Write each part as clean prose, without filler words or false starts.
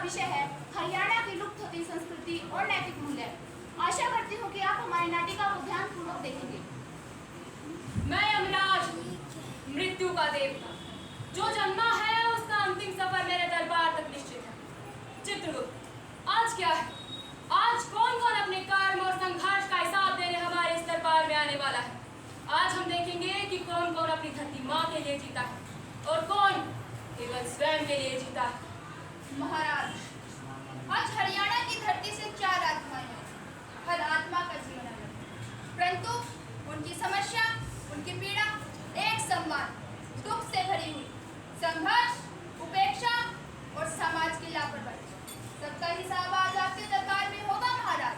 विषय है हरियाणा की लुप्त होती संस्कृति और नैतिक मूल्य। आशा करती हूँ कि आप हमारी नाटिका को ध्यानपूर्वक देखेंगे। मैं यमराज, मृत्यु का देवता, जो जन्मा है उसका अंतिम सफर मेरे दरबार तक निश्चित है। चित्रगुप्त, आज क्या है? आज कौन कौन अपने कर्म और संघर्ष का हिसाब देने हमारे इस दरबार में आने वाला है। आज हम देखेंगे कि कौन कौन अपनी धरती माँ के लिए जीता है और कौन केवल स्वयं के लिए जीता है। महाराज, आज हरियाणा की धरती से 4 आत्माएं हैं। हर आत्मा का जीवन अलग, परंतु उनकी समस्या, उनकी पीड़ा एक समान, दुख से भरी हुई, संघर्ष, उपेक्षा और समाज की लापरवाही। सबका हिसाब आज आपके दरबार में होगा महाराज।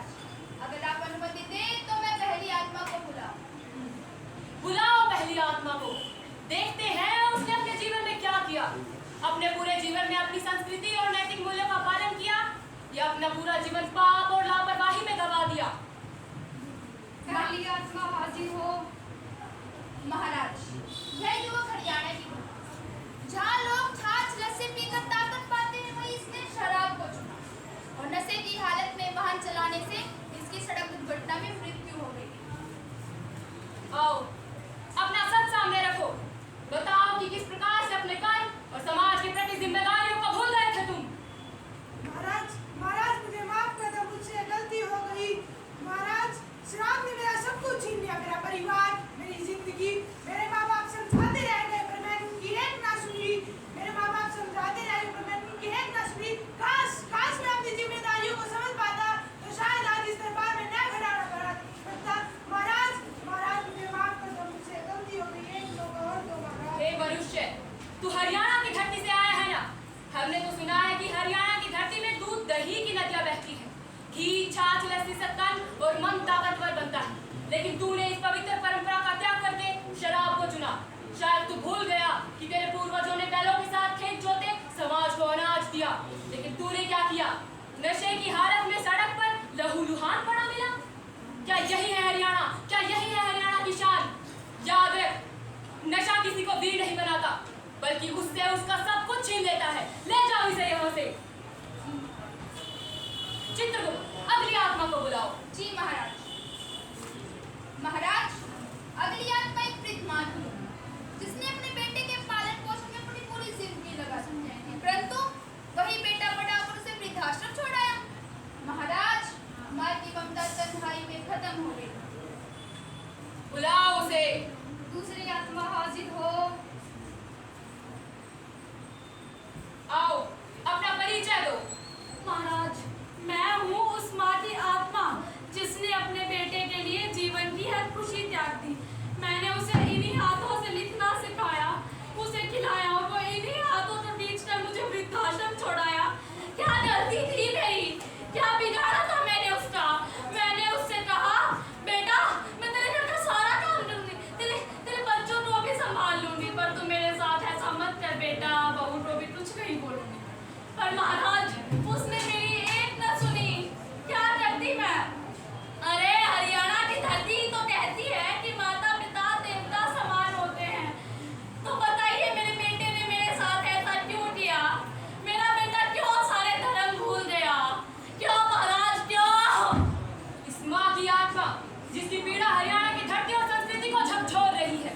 अगर आप अनुमति दें तो मैं पहली आत्मा को बुलाओ पहली आत्मा को। देखते हैं उसने अपने जीवन में क्या किया। अपने पूरे जीवन में अपनी संस्कृति और नैतिक मूल्यों का पालन किया या अपना पूरा जीवन पाप और लापरवाही में गवा दिया। पहली आत्मा हाजिर हो। महाराज, यह युवक हरियाणा की है। जहाँ लोग छाछ लस्सी पीकर ताकत पाते हैं, वहीं इसने शराब को चुना और नशे की हालत में वाहन चलाने से इसकी सड़क दुर्घटना में मृत्यु हो गई। आओ, अपना सच सामने रखो। बताओ कि किस प्रकार से अपने कर्म और समाज के प्रति जिम्मेदारियों को भूल गए थे तुम। महाराज मुझे माफ कर दो, मुझसे गलती हो गई। महाराज, शराब ने मेरा सब कुछ छीन लिया, मेरा परिवार, मेरी जिंदगी। मेरे माँ बाप समझाते रह गए पर मैंने उनकी एक ना सुनी। मेरे माँ बाप समझाते रह गए पर मैंने उनकी एक ना सुनी। काश मैं अपनी जिम्मेदारियों को समझ पाता तो शायद आज इस दरबार में न खड़ा पड़ता। महाराज मुझे माफ कर दो, मुझसे गलती हो गई। एक दो और दो महाराज। हे मनुष्य, तू हरियाणा की धरती से आया है ना? हमने तो सुना है कि हरियाणा की धरती में दूध दही की नदियां बहती है, घी छाछ लस्सी से तन और मन ताकतवर बनता है। लेकिन तूने इस पवित्र परंपरा का त्याग करके शराब को चुना। शायद तू भूल गया कि तेरे पूर्वजों ने बैलों के साथ खेत जोते समाज को अनाज दिया, लेकिन तूने क्या किया? नशे की हालत में सड़क पर लहूलुहान पड़ा मिला। क्या यही है हरियाणा? क्या यही है हरियाणा की शान? याद रख, नशा किसी को वीर नहीं बनाता, बल्कि उससे उसका सब कुछ छीन लेता है। ले जाओ इसे यहाँ से। चित्रगुप्त, अगली आत्मा को बुलाओ। जी महाराज। महाराज, अगली आत्मा एक वृद्ध माँ की है, जिसने अपने बेटे के पालन पोषण में अपनी पूरी जिंदगी लगा दी, परंतु वही बेटा बड़ा होकर उसे वृद्धाश्रम छोड़ाया। महाराज, माँ की ममता तन्हाई में खत्म हो गई। बुलाओ उसे। दूसरी आत्मा हाजिर हो। आओ, अपना परिचय दो। महाराज, मैं हूँ उस माँ की आत्मा जिसने अपने बेटे के लिए जीवन की हर खुशी त्याग दी। मैंने उसे इन्हीं हाथों से लिखना सिखाया, उसे खिलाया और वो इन्हीं हाथों से खींचकर मुझे वृद्धाश्रम छोड़ाया। क्या गलती थी मेरी? क्या बिगाड़ा था मैंने उसका? मैंने उससे कहा, बेटा मैं तेरे घर का सारा काम करूंगी, तेरे बच्चों को भी संभाल लूंगी, पर तू मेरे साथ ऐसा मत कर बेटा, बहू को भी कुछ नहीं बोलूंगी। पर महाराज, उसने मेरी एक न सुनी। क्या करती मैं? अरे हरियाणा की धरती तो कहती है कि माता पिता देवता समान होते हैं। तो बताइए मेरे बेटे ने मेरे साथ ऐसा क्यों किया? मेरा बेटा क्यों सारे धर्म भूल गया? क्यों महाराज, क्यों? इस माँ की आत्मा जिसकी पीड़ा हरियाणा की धरती और संस्कृति को झकझोर रही है,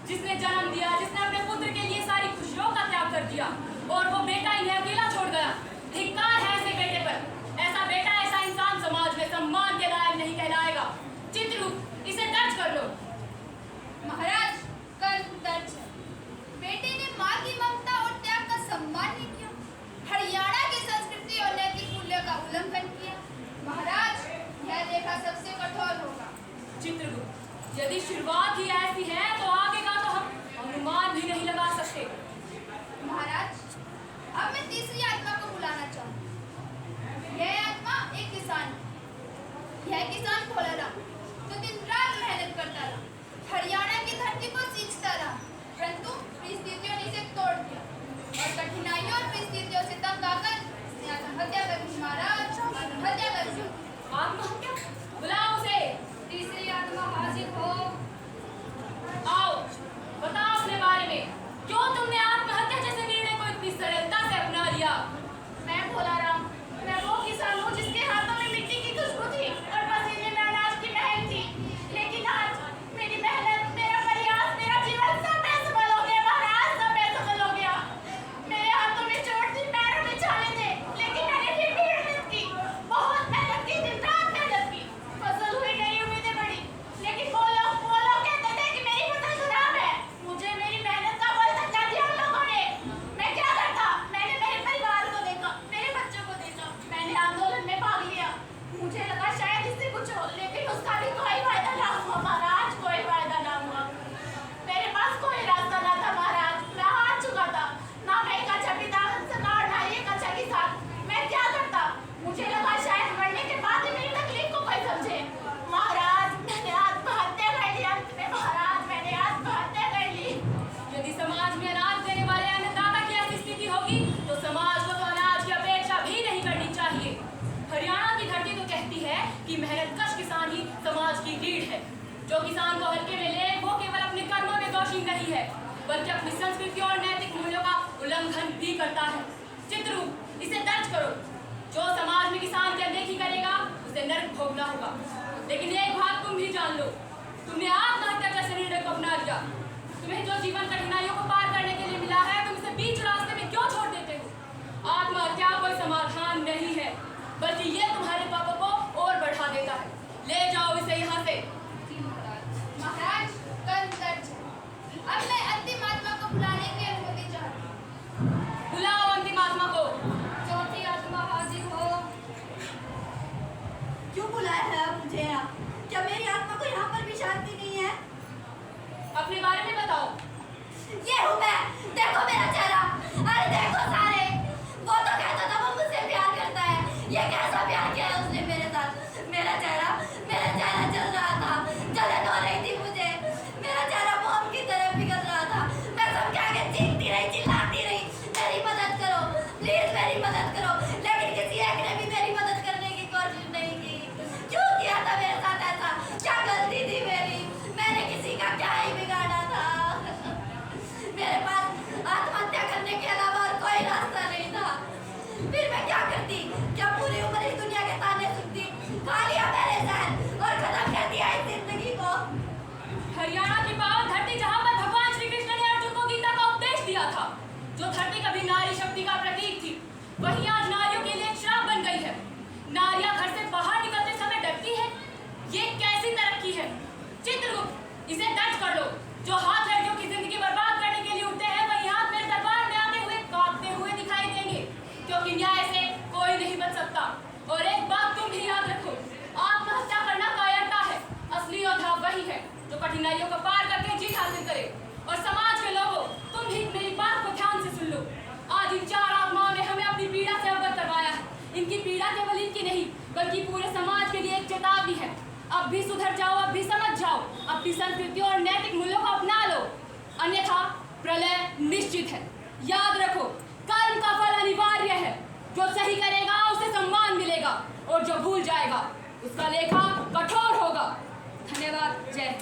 जिसने जन्म दिया, जिसने अपने पुत्र के लिए सारी खुशियों का त्याग कर दिया और वो बेटा इन्हें अकेला छोड़ गया। धिक्कार है ऐसे बेटे पर। ऐसा बेटा, ऐसा इंसान समाज में सम्मान के लायक नहीं कहलाएगा। चित्रगुप्त, इसे दर्ज कर लो। महाराज, कर्म दर्ज है। बेटे ने माँ की ममता और त्याग का सम्मान नहीं किया, हरियाणा की संस्कृति और नैतिक मूल्य का उल्लंघन किया। महाराज, यह लेखा सबसे कठोर होगा। चित्रगुप्त, यदि शुरुआत ही ऐसी है तो आगे का तो हम अनुमान भी नहीं लगा सकते। महाराज, अब मैं तीसरी आत्मा को बुलाना चाहूँ। यह आत्मा एक किसान है। यह किसान भोला राम, जो दिन रात मेहनत करता रहा, हरियाणा की धरती को सींचता रहा, परंतु परिस्थितियों ने इसे तोड़ दिया और कठिनाइयों और परिस्थितियों से तंग आकर इसने आत्महत्या कर दी। महाराज, आत्महत्या कर दी। आत्महत्या? बुलाओ उसे। तीसरी आत्मा हाजिर हो। आओ, बताओ अपने बारे में। क्यों तुमने आत्महत्या जैसे निर्णय को इतनी सरलता से अपना लिया? मैं भोला राम बल्कि अपनी संस्कृति और नैतिक मूल्यों का उल्लंघन भी करता है। चित्रगुप्त, इसे दर्ज करो। जो समाज में किसान की अनदेखी करेगा उसे नरक भोगना होगा। लेकिन एक बात तुम भी जान लो, तुमने आत्महत्या जैसे निर्णय को अपना लिया। तुम्हें जो जीवन कठिनाइयों को पार करने के लिए मिला है, तुम इसे बीच रास्ते में क्यों छोड़ देते हो? आत्महत्या कोई समाधान नहीं है, बल्कि ये तुम्हारे पापों को और बढ़ा देता है। ले जाओ इसे यहाँ से। महाराज, कर्म दर्ज है। अब मैं अंतिम आत्मा को बुलाने की अनुमति चाहती हूँ। बुलाओ अंतिम आत्मा को। चौथी आत्मा हाजिर हो। क्यों बुलाया है आप मुझे यहाँ? क्या मेरी आत्मा को यहाँ पर भी शांति नहीं है? अपने बारे में बताओ। ये हूँ मैं। देखो मेरा चेहरा। अरे देखो सारे। वो तो कहता था वो मुझसे प्यार करता है। ये कैसा प्यार किया है उसने मेरे साथ? मेरा चेहरा जल रहा था। जलन हो रही थी मुझे। मेरा चेहरा मोम की तरह पिघल रहा था। मैं सबके आगे चीखती रही, चिल्लाती रही, मेरी मदद करो, प्लीज मेरी मदद करो। लेकिन किसी एक ने भी मेरी मदद करने की कोशिश नहीं की। क्यों किया था मेरे साथ ऐसा? क्या गलती थी मेरी? मैंने किसी का क्या ही बिगाड़ा था? मेरे पास आत्महत्या करने के अलावा और कोई रास्ता नहीं था। फिर मैं क्या करती? क्या पूरी उम्र इस दुनिया के ताने सुनती? खा लिया मैंने जहर और खत्म कर दिया इस जिंदगी को। हरियाणा की पावन धरती जहाँ पर भगवान श्री कृष्ण ने अर्जुन को गीता का उपदेश दिया था, जो धरती कभी नारी शक्ति का प्रतीक थी, वहीं आज नारियों के लिए एक श्राप बन गई है। नारियां घर से बाहर निकलते समय डरती है। ये कैसी तरक्की है? चित्रगुप्त, इसे दर्ज कर लो। जो हाथ लड़कियों की जिंदगी बर्बाद करने के लिए उठते हैं, वही हाथ मेरे दरबार में आते हुए कांपते हुए दिखाई देंगे, क्योंकि न्याय से कोई नहीं बच सकता। और एक बात तुम भी याद रखो, आत्महत्या करना कायरता है। असली योद्धा वही है जो कठिनाइयों को पार करके जीत हासिल करे। और समाज के लोगों, तुम भी मेरी बात को ध्यान से सुन लो। आज इन चार आत्माओं ने हमें अपनी पीड़ा से अवगत करवाया है। इनकी पीड़ा केवल इनकी नहीं, बल्कि पूरे समाज के लिए एक चेतावनी है। अब भी सुधर जाओ, अब भी समझ जाओ, अपनी संस्कृति और नैतिक मूल्यों को अपना लो, अन्यथा प्रलय निश्चित है। याद रखो, कर्म का फल अनिवार्य है। जो सही करेगा उसे सम्मान मिलेगा, और जो भूल जाएगा उसका लेखा कठोर होगा। धन्यवाद। जय